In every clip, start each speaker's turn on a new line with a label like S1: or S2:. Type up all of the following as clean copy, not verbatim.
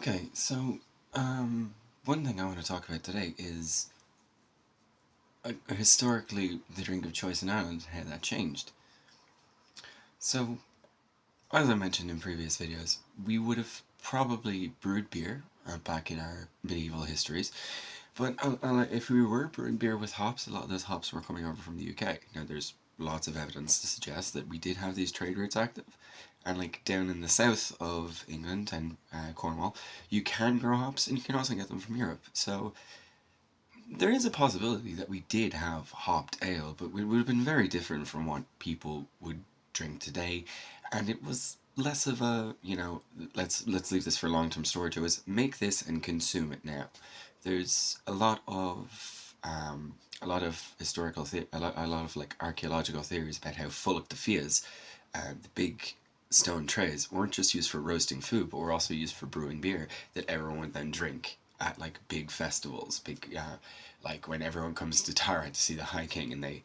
S1: Okay, so one thing I want to talk about today is historically the drink of choice in Ireland, how that changed. So, as I mentioned in previous videos, we would have probably brewed beer back in our medieval histories, but if we were brewing beer with hops, a lot of those hops were coming over from the UK. Now, there's lots of evidence to suggest that we did have these trade routes active. And like down in the south of England and Cornwall, you can grow hops and you can also get them from Europe. So there is a possibility that we did have hopped ale, but it would have been very different from what people would drink today. And it was less of a, let's leave this for long-term storage. It was make this and consume it now. There's a lot of historical, a lot of like archaeological theories about how Fulach the Fias, the big stone trays, weren't just used for roasting food, but were also used for brewing beer that everyone would then drink at like big festivals, like when everyone comes to Tara to see the High King, and they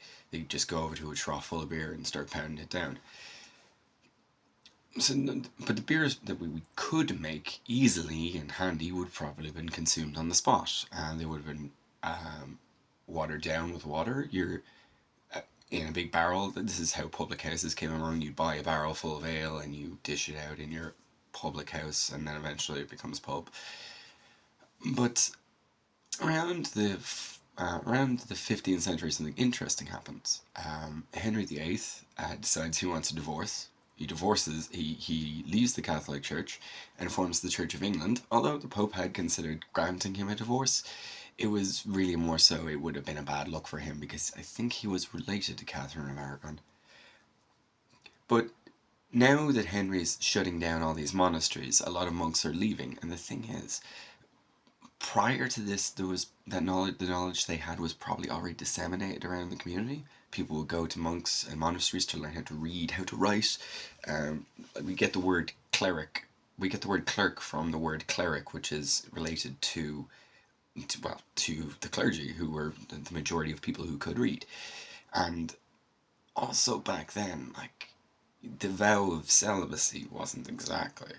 S1: just go over to a trough full of beer and start pounding it down. So, but the beers that we could make easily and handy would probably have been consumed on the spot, and they would have been watered down with water. You're in a big barrel. This is how public houses came along. You buy a barrel full of ale and you dish it out in your public house, and then eventually it becomes pub. But around the 15th century, something interesting happens. Henry VIII decides he wants a divorce. He divorces. He leaves the Catholic Church and forms the Church of England. Although the Pope had considered granting him a divorce, it was really more so it would have been a bad look for him, because I think he was related to Catherine of Aragon. But now that Henry's shutting down all these monasteries, a lot of monks are leaving, and the thing is, prior to this, there was that knowledge. The knowledge they had was probably already disseminated around the community. People would go to monks and monasteries to learn how to read, how to write. We get the word cleric. We get the word clerk from the word cleric, which is related to the clergy, who were the majority of people who could read. And also back then, like, the vow of celibacy wasn't exactly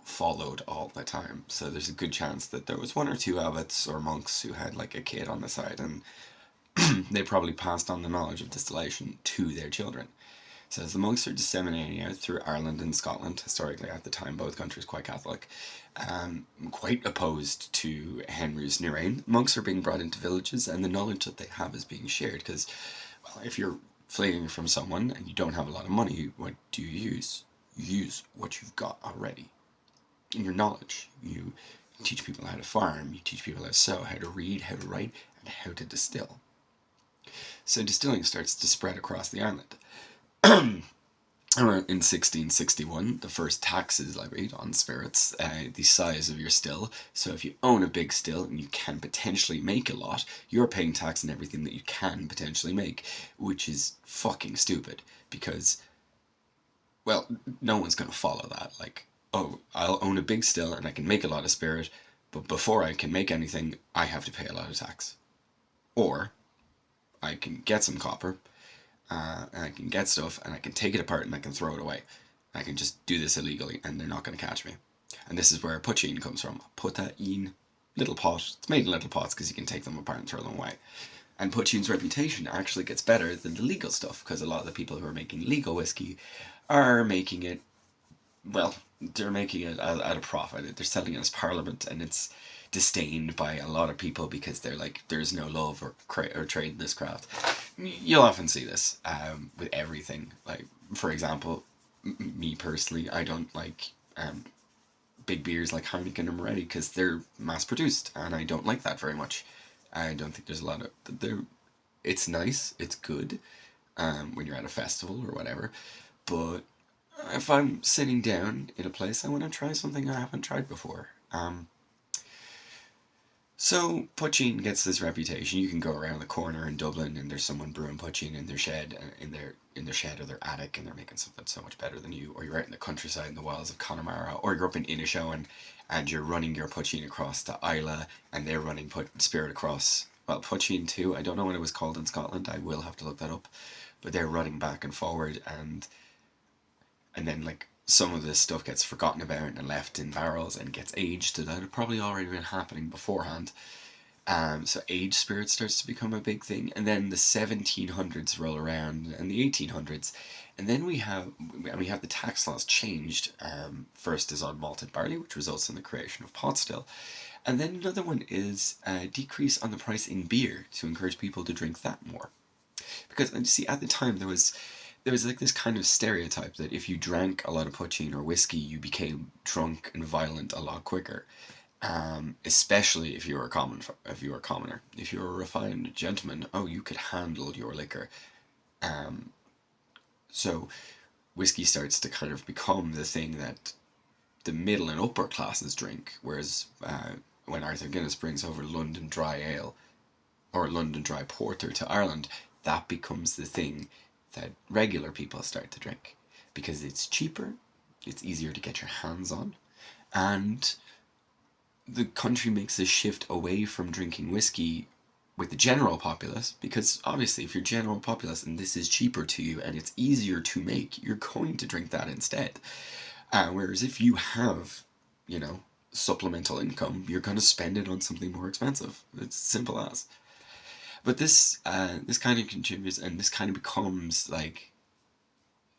S1: followed all the time. So there's a good chance that there was one or two abbots or monks who had like a kid on the side, and they probably passed on the knowledge of distillation to their children. So as the monks are disseminating out through Ireland and Scotland, historically at the time both countries quite Catholic, quite opposed to Henry's new reign, monks are being brought into villages, and the knowledge that they have is being shared. Because, well, if you're fleeing from someone and you don't have a lot of money, what do you use? You use what you've got already. In your knowledge, you teach people how to farm, you teach people how to sew, how to read, how to write, and how to distill. So distilling starts to spread across the island. In 1661, the first tax is levied on spirits, the size of your still. So if you own a big still and you can potentially make a lot, you're paying tax on everything that you can potentially make, which is fucking stupid, because, well, no one's going to follow that. Like, oh, I'll own a big still and I can make a lot of spirit, but before I can make anything, I have to pay a lot of tax. Or I can get some copper, and I can get stuff, and I can take it apart and I can throw it away. I can just do this illegally and they're not going to catch me. And this is where poitín comes from. Poitín, little pot. It's made in little pots because you can take them apart and throw them away. And poitín's reputation actually gets better than the legal stuff, because a lot of the people who are making legal whiskey are making it, well, they're making it at a profit. They're selling it as Parliament, and it's disdained by a lot of people because they're like, there's no love or trade in this craft. You'll often see this with everything. Like, for example, me personally, I don't like big beers like Heineken and Moretti because they're mass produced, and I don't like that very much. I don't think there's a lot of it's nice, it's good when you're at a festival or whatever, but if I'm sitting down in a place, I want to try something I haven't tried before. So poitín gets this reputation. You can go around the corner in Dublin and there's someone brewing poitín in their shed, in their shed or their attic, and they're making something so much better than you. Or you're out in the countryside in the wilds of Connemara, or you're up in Inishowen and you're running your poitín across to Isla, and they're running spirit across, well, poitín too. I don't know what it was called in Scotland. I will have to look that up. But they're running back and forward, and then like some of this stuff gets forgotten about and left in barrels and gets aged, that had probably already been happening beforehand. So aged spirit starts to become a big thing, and then the 1700s roll around and the 1800s, and then we have the tax laws changed. First is on malted barley, which results in the creation of pot still, and then another one is a decrease on the price in beer to encourage people to drink that more. Because you see, at the time there was like this kind of stereotype that if you drank a lot of poitín or whiskey, you became drunk and violent a lot quicker. Especially if you were if you were a commoner. If you were a refined gentleman, oh, you could handle your liquor. So whiskey starts to kind of become the thing that the middle and upper classes drink, whereas when Arthur Guinness brings over London Dry Ale or London Dry Porter to Ireland, that becomes the thing that regular people start to drink because it's cheaper, it's easier to get your hands on, and the country makes a shift away from drinking whiskey with the general populace, because obviously if you're general populace and this is cheaper to you and it's easier to make, you're going to drink that instead. Whereas if you have, you know, supplemental income, you're going to spend it on something more expensive. It's simple as. But this kind of contributes, and this kind of becomes like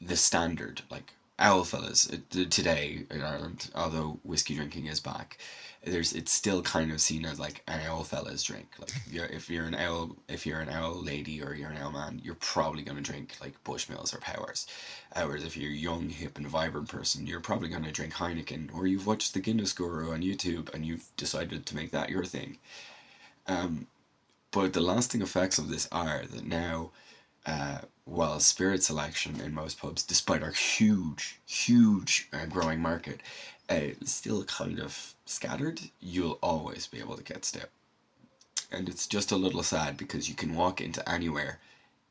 S1: the standard. Like owl fellas today in Ireland, although whiskey drinking is back, it's still kind of seen as like an owl fella's drink. Like if you're an owl lady or you're an owl man, you're probably going to drink like Bushmills or Powers. Whereas if you're a young, hip, and vibrant person, you're probably going to drink Heineken, or you've watched the Guinness Guru on YouTube and you've decided to make that your thing. But the lasting effects of this are that now, while spirit selection in most pubs, despite our huge growing market, is still kind of scattered, you'll always be able to get stout. And it's just a little sad because you can walk into anywhere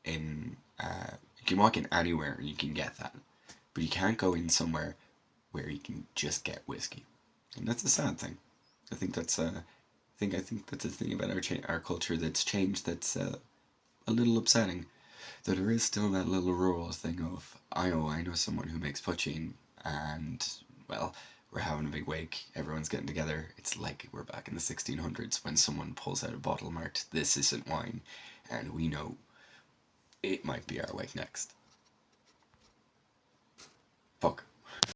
S1: in you can walk in anywhere and you can get that, but you can't go in somewhere where you can just get whiskey, and that's a sad thing. I think that's I think that's the thing about our culture that's changed. That's a little upsetting. Though there is still that little rural thing of I know someone who makes poitín, and well, we're having a big wake. Everyone's getting together. It's like we're back in the 1600s when someone pulls out a bottle marked "This isn't wine," and we know it might be our wake next. Fuck.